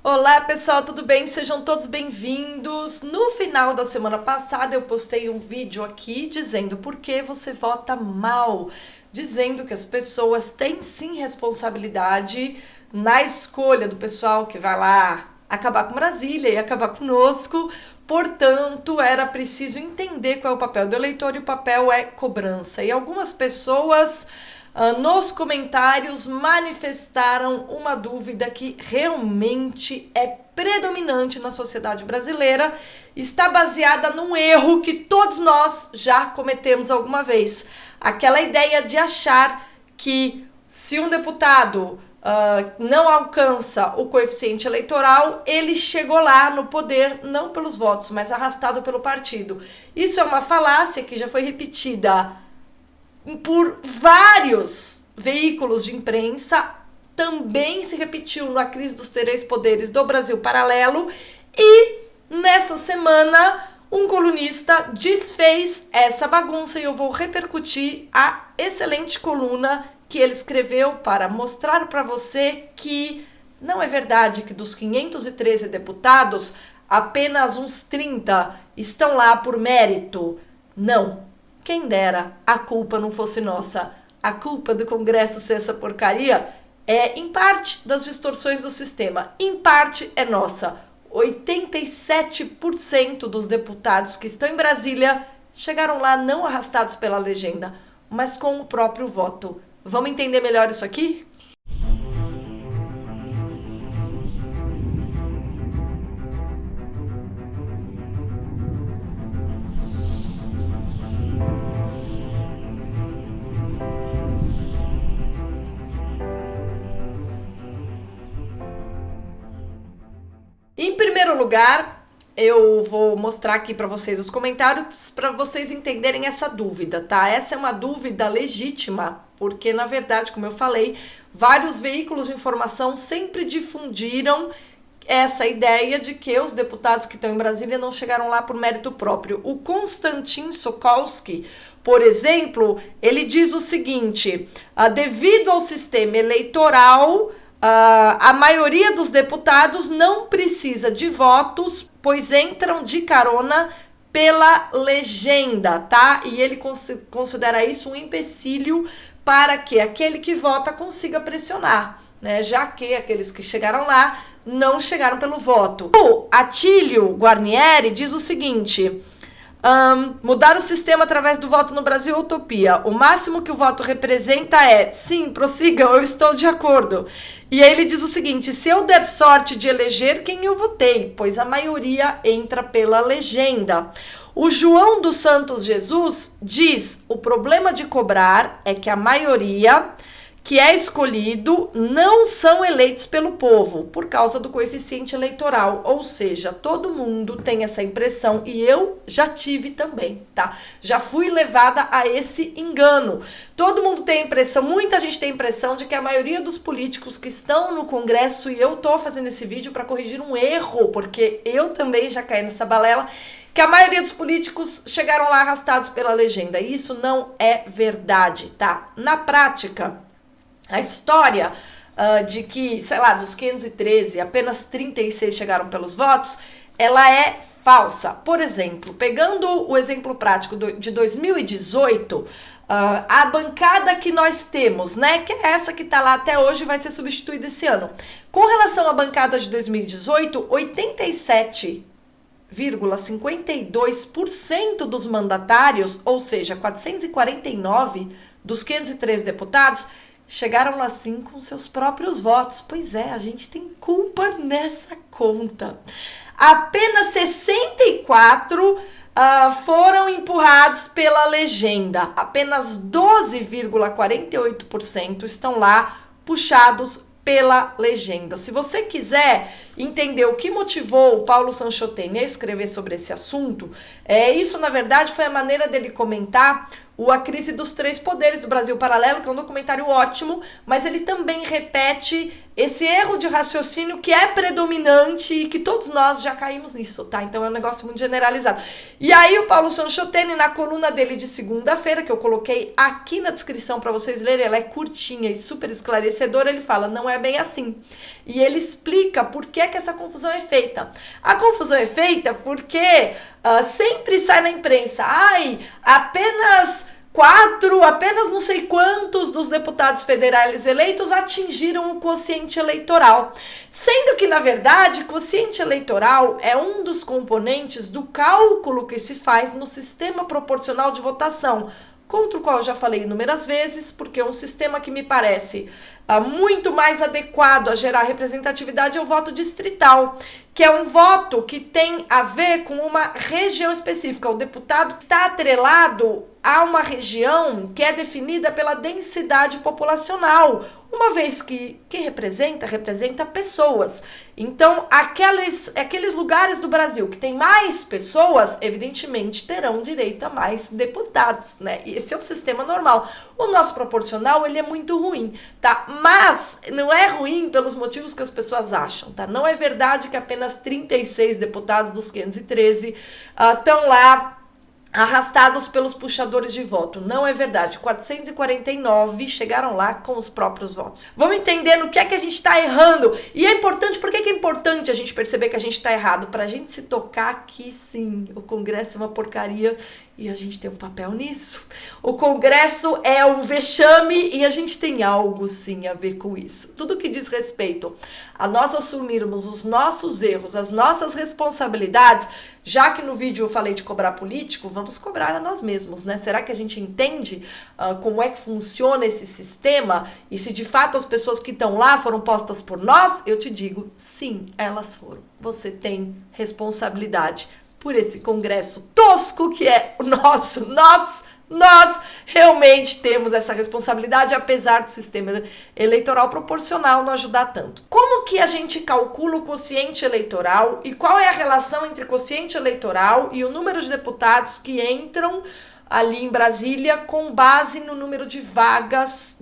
Olá pessoal, tudo bem? Sejam todos bem-vindos. No final da semana passada eu postei um vídeo aqui dizendo por que você vota mal, dizendo que as pessoas têm sim responsabilidade na escolha do pessoal que vai lá acabar com Brasília e acabar conosco. Portanto, era preciso entender qual é o papel do eleitor e o papel é cobrança. E algumas pessoas nos comentários manifestaram uma dúvida que realmente é predominante na sociedade brasileira, está baseada num erro que todos nós já cometemos alguma vez. Aquela ideia de achar que se um deputado não alcança o coeficiente eleitoral, ele chegou lá no poder não pelos votos, mas arrastado pelo partido. Isso é uma falácia que já foi repetida por vários veículos de imprensa, também se repetiu na crise dos três poderes do Brasil Paralelo, e nessa semana um colunista desfez essa bagunça e eu vou repercutir a excelente coluna que ele escreveu para mostrar para você que não é verdade que dos 513 deputados, apenas uns 30 estão lá por mérito. Não. Quem dera a culpa não fosse nossa. A culpa do Congresso ser essa porcaria é, em parte, das distorções do sistema. Em parte, é nossa. 87% dos deputados que estão em Brasília chegaram lá não arrastados pela legenda, mas com o próprio voto. Vamos entender melhor isso aqui? Em primeiro lugar, eu vou mostrar aqui para vocês os comentários para vocês entenderem essa dúvida, tá? Essa é uma dúvida legítima, porque na verdade, como eu falei, vários veículos de informação sempre difundiram essa ideia de que os deputados que estão em Brasília não chegaram lá por mérito próprio. O Konstantin Sokolski, por exemplo, ele diz o seguinte: devido ao sistema eleitoral, a maioria dos deputados não precisa de votos, pois entram de carona pela legenda, tá? E ele considera isso um empecilho para que aquele que vota consiga pressionar, né? Já que aqueles que chegaram lá não chegaram pelo voto. O Atílio Guarnieri diz o seguinte: mudar o sistema através do voto no Brasil é utopia. O máximo que o voto representa é, sim, prossigam, eu estou de acordo. E aí ele diz o seguinte: se eu der sorte de eleger quem eu votei, pois a maioria entra pela legenda. O João dos Santos Jesus diz: o problema de cobrar é que a maioria que é escolhido não são eleitos pelo povo, por causa do coeficiente eleitoral. Ou seja, todo mundo tem essa impressão, e eu já tive também, tá? Já fui levada a esse engano. Todo mundo tem a impressão, muita gente tem a impressão de que a maioria dos políticos que estão no Congresso, e eu tô fazendo esse vídeo para corrigir um erro, porque eu também já caí nessa balela, que a maioria dos políticos chegaram lá arrastados pela legenda. E isso não é verdade, tá? Na prática, a história de que, sei lá, dos 513, apenas 36 chegaram pelos votos, ela é falsa. Por exemplo, pegando o exemplo prático de 2018, a bancada que nós temos, né, que é essa que está lá até hoje, vai ser substituída esse ano. Com relação à bancada de 2018, 87,52% dos mandatários, ou seja, 449 dos 513 deputados, chegaram lá sim com seus próprios votos. Pois é, a gente tem culpa nessa conta. Apenas 64 foram empurrados pela legenda. Apenas 12,48% estão lá puxados pela legenda. Se você quiser entender o que motivou o Paulo Sanchoten a escrever sobre esse assunto, isso na verdade foi a maneira dele comentar A Crise dos Três Poderes do Brasil Paralelo, que é um documentário ótimo, mas ele também repete esse erro de raciocínio que é predominante e que todos nós já caímos nisso, tá? Então é um negócio muito generalizado. E aí o Paulo Sanchotene, na coluna dele de segunda-feira, que eu coloquei aqui na descrição para vocês lerem, ela é curtinha e super esclarecedora, ele fala, não é bem assim. E ele explica por que essa confusão é feita. A confusão é feita porque sempre sai na imprensa, apenas não sei quantos dos deputados federais eleitos atingiram o quociente eleitoral. Sendo que, na verdade, quociente eleitoral é um dos componentes do cálculo que se faz no sistema proporcional de votação, contra o qual eu já falei inúmeras vezes, porque é um sistema que me parece muito mais adequado a gerar representatividade é o voto distrital, que é um voto que tem a ver com uma região específica. O deputado está atrelado a uma região que é definida pela densidade populacional, uma vez que representa pessoas. Então, aqueles lugares do Brasil que tem mais pessoas, evidentemente, terão direito a mais deputados, né? E esse é o sistema normal. O nosso proporcional, ele é muito ruim, tá? Mas não é ruim pelos motivos que as pessoas acham, tá? Não é verdade que apenas 36 deputados dos 513 estão lá arrastados pelos puxadores de voto. Não é verdade. 449 chegaram lá com os próprios votos. Vamos entender no que é que a gente está errando. E é importante, por que é importante a gente perceber que a gente está errado? Para a gente se tocar que sim, o Congresso é uma porcaria e a gente tem um papel nisso. O Congresso é um vexame e a gente tem algo sim a ver com isso. Tudo que diz respeito a nós assumirmos os nossos erros, as nossas responsabilidades, já que no vídeo eu falei de cobrar político, vamos cobrar a nós mesmos, né? Será que a gente entende como é que funciona esse sistema? E se de fato as pessoas que estão lá foram postas por nós? Eu te digo, sim, elas foram. Você tem responsabilidade por esse Congresso tosco que é o nosso. Nós realmente temos essa responsabilidade, apesar do sistema eleitoral proporcional não ajudar tanto. Como que a gente calcula o quociente eleitoral e qual é a relação entre quociente eleitoral e o número de deputados que entram ali em Brasília com base no número de vagas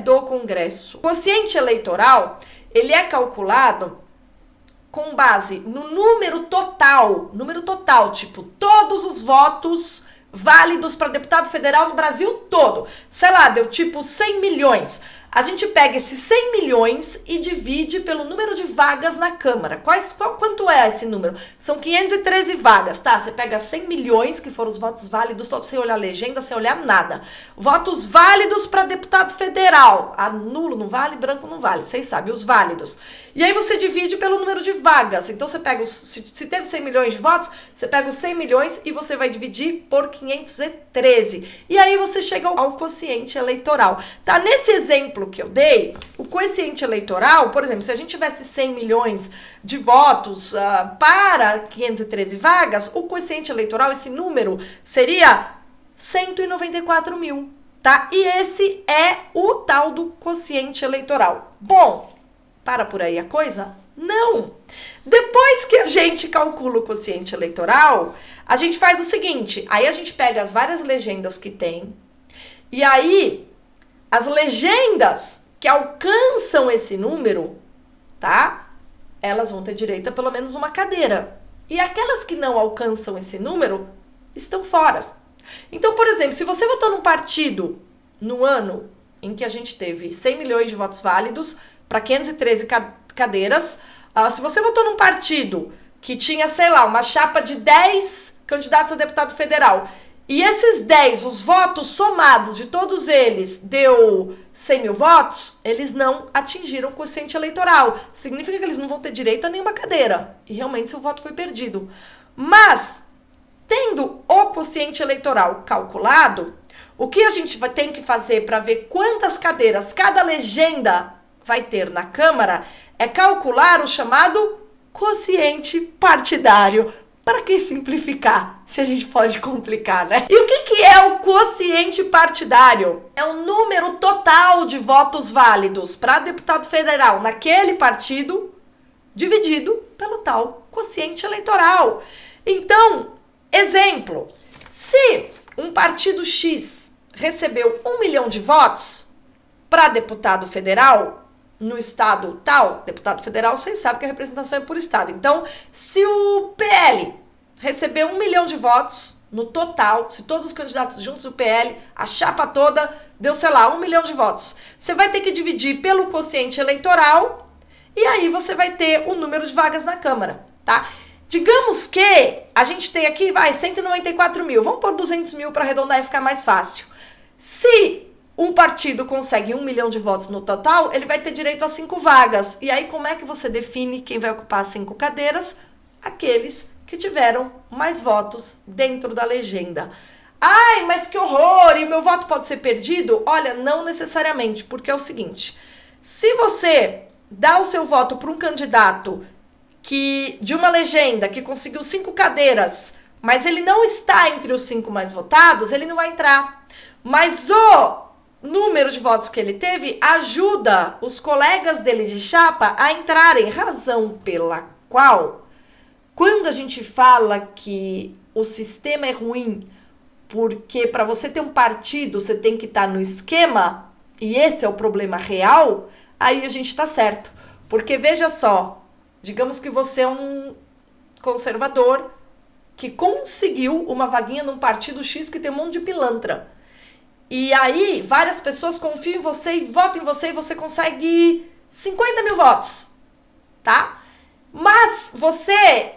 do Congresso? O quociente eleitoral, ele é calculado com base no número total, tipo, todos os votos válidos para deputado federal no Brasil todo. Sei lá, deu tipo 100 milhões. A gente pega esses 100 milhões e divide pelo número de vagas na Câmara. Quanto é esse número? São 513 vagas, tá? Você pega 100 milhões, que foram os votos válidos, todos sem olhar legenda, sem olhar nada. Votos válidos para deputado federal. Nulo não vale, branco não vale, vocês sabem, os válidos. E aí você divide pelo número de vagas. Então você pega, se teve 100 milhões de votos, você pega os 100 milhões e você vai dividir por 513. E aí você chega ao quociente eleitoral. Tá? Nesse exemplo que eu dei, o quociente eleitoral, por exemplo, se a gente tivesse 100 milhões de votos para 513 vagas, o quociente eleitoral, esse número, seria 194 mil, tá? E esse é o tal do quociente eleitoral. Bom, para por aí a coisa? Não! Depois que a gente calcula o quociente eleitoral, a gente faz o seguinte, aí a gente pega as várias legendas que tem, e aí as legendas que alcançam esse número, tá? Elas vão ter direito a pelo menos uma cadeira. E aquelas que não alcançam esse número estão fora. Então, por exemplo, se você votou num partido no ano em que a gente teve 100 milhões de votos válidos para 513 cadeiras, se você votou num partido que tinha, sei lá, uma chapa de 10 candidatos a deputado federal, e esses 10, os votos somados de todos eles, deu 100 mil votos, eles não atingiram o quociente eleitoral. Significa que eles não vão ter direito a nenhuma cadeira. E realmente seu voto foi perdido. Mas, tendo o quociente eleitoral calculado, o que a gente tem que fazer para ver quantas cadeiras cada legenda vai ter na Câmara é calcular o chamado quociente partidário. Para que simplificar, se a gente pode complicar, né? E o que é o quociente partidário? É o número total de votos válidos para deputado federal naquele partido, dividido pelo tal quociente eleitoral. Então, exemplo, se um partido X recebeu 1 milhão de votos para deputado federal no estado tal, deputado federal, vocês sabem que a representação é por estado. Então, se o PL recebeu 1 milhão de votos no total, se todos os candidatos juntos do PL, a chapa toda deu, sei lá, 1 milhão de votos. Você vai ter que dividir pelo quociente eleitoral e aí você vai ter o número de vagas na Câmara, tá? Digamos que a gente tem aqui, 194 mil. Vamos pôr 200 mil para arredondar e ficar mais fácil. Se um partido consegue 1 milhão de votos no total, ele vai ter direito a 5 vagas. E aí, como é que você define quem vai ocupar as 5 cadeiras? Aqueles que tiveram mais votos dentro da legenda. Ai, mas que horror! E meu voto pode ser perdido? Olha, não necessariamente, porque é o seguinte. Se você dá o seu voto para um candidato que de uma legenda que conseguiu 5 cadeiras, mas ele não está entre os 5 mais votados, ele não vai entrar. Mas o número de votos que ele teve ajuda os colegas dele de chapa a entrarem, razão pela qual, quando a gente fala que o sistema é ruim, porque para você ter um partido você tem que estar no esquema, e esse é o problema real, aí a gente está certo. Porque veja só, digamos que você é um conservador que conseguiu uma vaguinha num partido X que tem um monte de pilantra. E aí, várias pessoas confiam em você e votam em você e você consegue 50 mil votos, tá? Mas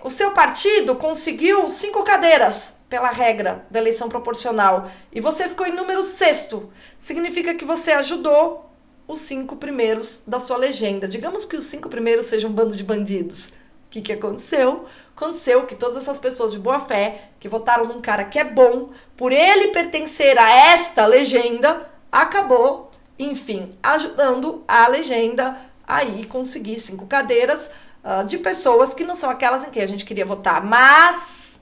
o seu partido conseguiu 5 cadeiras pela regra da eleição proporcional e você ficou em número 6º. Significa que você ajudou os 5 primeiros da sua legenda. Digamos que os 5 primeiros sejam um bando de bandidos. O que aconteceu? Aconteceu que todas essas pessoas de boa fé, que votaram num cara que é bom, por ele pertencer a esta legenda, acabou, enfim, ajudando a legenda a ir conseguir 5 cadeiras de pessoas que não são aquelas em que a gente queria votar. Mas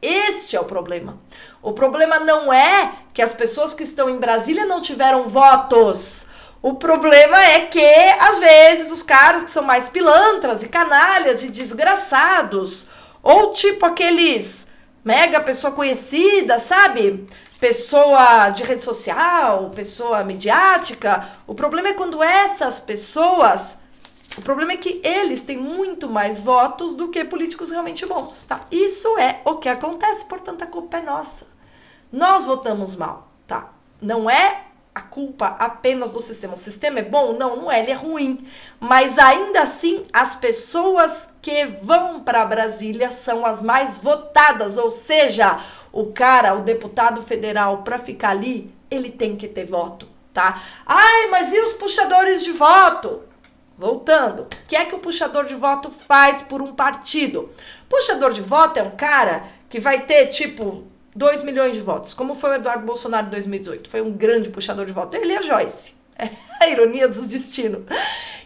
este é o problema. O problema não é que as pessoas que estão em Brasília não tiveram votos. O problema é que, às vezes, os caras que são mais pilantras e canalhas e desgraçados, ou tipo aqueles mega pessoa conhecida, sabe? Pessoa de rede social, pessoa midiática. O problema é quando essas pessoas... O problema é que eles têm muito mais votos do que políticos realmente bons, tá? Isso é o que acontece, portanto a culpa é nossa. Nós votamos mal, tá? Não é a culpa apenas do sistema. O sistema é bom? Não é, ele é ruim. Mas ainda assim, as pessoas que vão para Brasília são as mais votadas. Ou seja, o deputado federal, para ficar ali, ele tem que ter voto, tá? Ai, mas e os puxadores de voto? Voltando, o que é que o puxador de voto faz por um partido? Puxador de voto é um cara que vai ter, 2 milhões de votos, como foi o Eduardo Bolsonaro em 2018. Foi um grande puxador de voto. Ele e a Joyce. É a ironia do destino.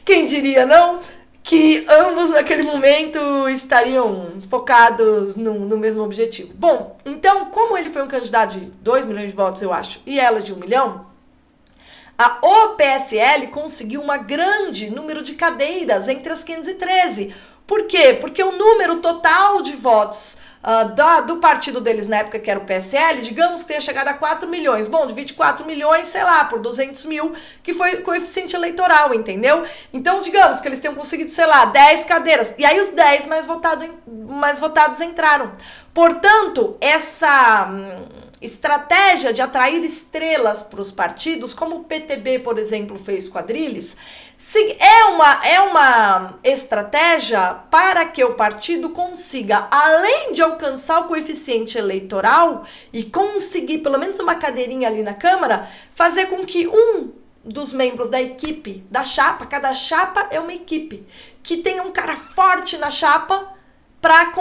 Quem diria, não? Que ambos, naquele momento, estariam focados no mesmo objetivo. Bom, então, como ele foi um candidato de 2 milhões de votos, eu acho, e ela de 1 milhão, o PSL conseguiu um grande número de cadeiras entre as 513. Por quê? Porque o número total de votos do partido deles na época, que era o PSL, digamos que tenha chegado a 4 milhões. Bom, divide 4 milhões, sei lá, por 200 mil, que foi o coeficiente eleitoral, entendeu? Então, digamos que eles tenham conseguido, sei lá, 10 cadeiras. E aí os 10 mais votados entraram. Portanto, essa estratégia de atrair estrelas para os partidos, como o PTB, por exemplo, fez com a Adriles, é uma estratégia para que o partido consiga, além de alcançar o coeficiente eleitoral e conseguir pelo menos uma cadeirinha ali na Câmara, fazer com que um dos membros da equipe, da chapa, cada chapa é uma equipe, que tenha um cara forte na chapa para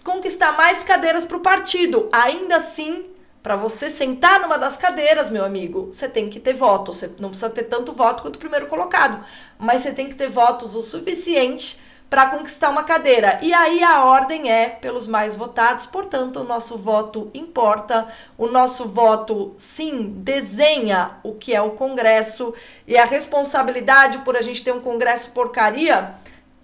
conquistar mais cadeiras para o partido. Ainda assim, para você sentar numa das cadeiras, meu amigo, você tem que ter voto. Você não precisa ter tanto voto quanto o primeiro colocado, mas você tem que ter votos o suficiente para conquistar uma cadeira. E aí a ordem é pelos mais votados, portanto, o nosso voto importa. O nosso voto, sim, desenha o que é o Congresso, e a responsabilidade por a gente ter um Congresso porcaria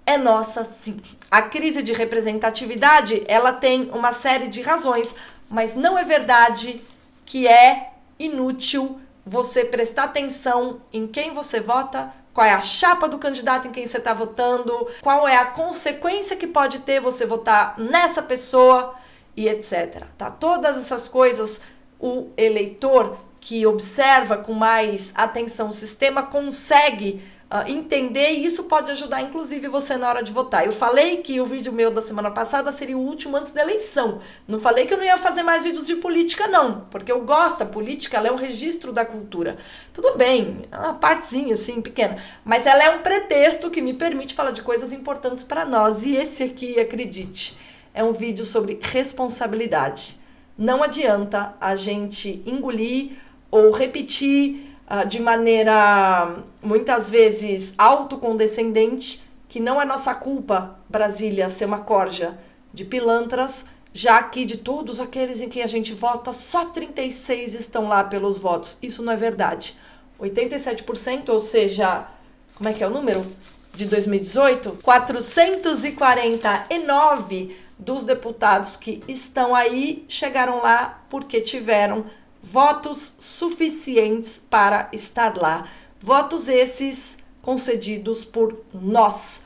é nossa, sim. A crise de representatividade, ela tem uma série de razões, mas não é verdade que é inútil você prestar atenção em quem você vota, qual é a chapa do candidato em quem você está votando, qual é a consequência que pode ter você votar nessa pessoa e etc. Tá? Todas essas coisas, o eleitor que observa com mais atenção o sistema consegue entender, e isso pode ajudar inclusive você na hora de votar. Eu falei que o vídeo meu da semana passada seria o último antes da eleição. Não falei que eu não ia fazer mais vídeos de política não, porque eu gosto, a política ela é um registro da cultura. Tudo bem, é uma partezinha assim pequena, mas ela é um pretexto que me permite falar de coisas importantes para nós. E esse aqui, acredite, é um vídeo sobre responsabilidade. Não adianta a gente engolir ou repetir de maneira muitas vezes autocondescendente que não é nossa culpa Brasília ser uma corja de pilantras, já que de todos aqueles em quem a gente vota, só 36 estão lá pelos votos. Isso não é verdade. 87%, ou seja, como é que é o número? De 2018, 449 dos deputados que estão aí chegaram lá porque tiveram votos suficientes para estar lá. Votos esses concedidos por nós.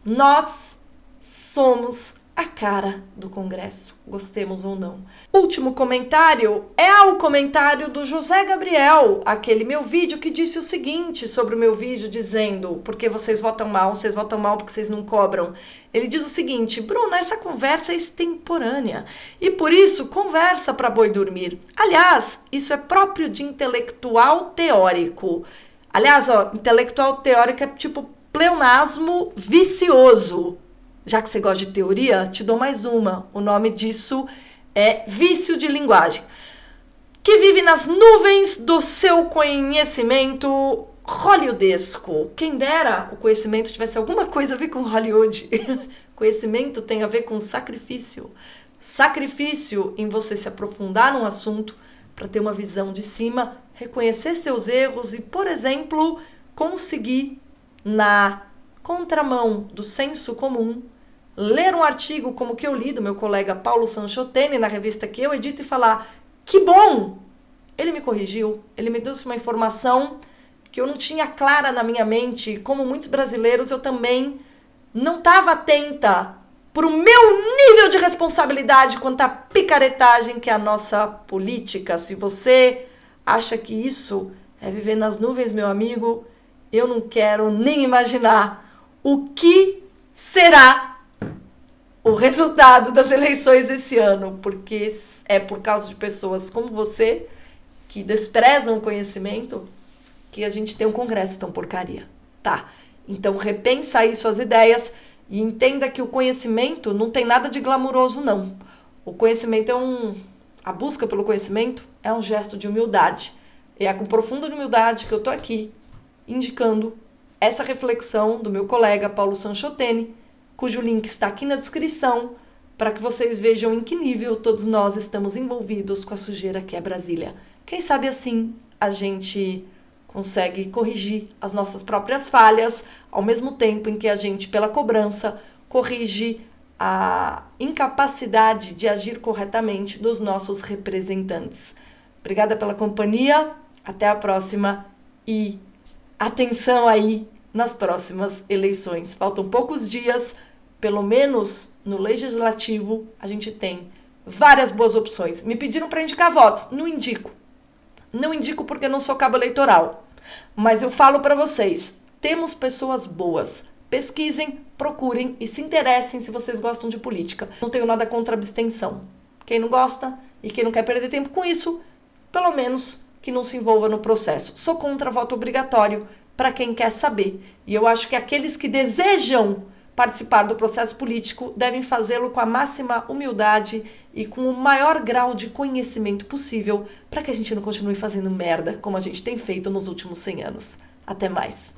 Nós somos a cara do Congresso, gostemos ou não. Último comentário é o comentário do José Gabriel, aquele meu vídeo que disse o seguinte sobre o meu vídeo, dizendo: porque vocês votam mal porque vocês não cobram. Ele diz o seguinte: Bruna, essa conversa é extemporânea e por isso conversa para boi dormir. Aliás, isso é próprio de intelectual teórico. Aliás, intelectual teórico é tipo pleonasmo vicioso. Já que você gosta de teoria, te dou mais uma. O nome disso é vício de linguagem. Que vive nas nuvens do seu conhecimento hollywoodesco. Quem dera o conhecimento tivesse alguma coisa a ver com Hollywood. Conhecimento tem a ver com sacrifício. Sacrifício em você se aprofundar num assunto para ter uma visão de cima, reconhecer seus erros e, por exemplo, conseguir na contramão do senso comum, ler um artigo como o que eu li do meu colega Paulo Sanchotene na revista que eu edito e falar: que bom! Ele me corrigiu, ele me deu uma informação que eu não tinha clara na minha mente. Como muitos brasileiros, eu também não estava atenta para o meu nível de responsabilidade quanto à picaretagem que é a nossa política. Se você acha que isso é viver nas nuvens, meu amigo, eu não quero nem imaginar o que será o resultado das eleições desse ano, porque é por causa de pessoas como você, que desprezam o conhecimento, que a gente tem um Congresso tão porcaria, tá? Então repensa aí suas ideias e entenda que o conhecimento não tem nada de glamuroso, não. O conhecimento a busca pelo conhecimento é um gesto de humildade. E é com profunda humildade que eu tô aqui indicando essa reflexão do meu colega Paulo Sanchotene, cujo link está aqui na descrição, para que vocês vejam em que nível todos nós estamos envolvidos com a sujeira que é Brasília. Quem sabe assim a gente consegue corrigir as nossas próprias falhas, ao mesmo tempo em que a gente, pela cobrança, corrige a incapacidade de agir corretamente dos nossos representantes. Obrigada pela companhia, até a próxima e atenção aí nas próximas eleições. Faltam poucos dias, pelo menos no legislativo a gente tem várias boas opções. Me pediram para indicar votos, não indico. Não indico porque não sou cabo eleitoral. Mas eu falo para vocês, temos pessoas boas. Pesquisem, procurem e se interessem se vocês gostam de política. Não tenho nada contra a abstenção. Quem não gosta e quem não quer perder tempo com isso, pelo menos que não se envolva no processo. Sou contra voto obrigatório para quem quer saber. E eu acho que aqueles que desejam participar do processo político devem fazê-lo com a máxima humildade e com o maior grau de conhecimento possível para que a gente não continue fazendo merda como a gente tem feito nos últimos 100 anos. Até mais.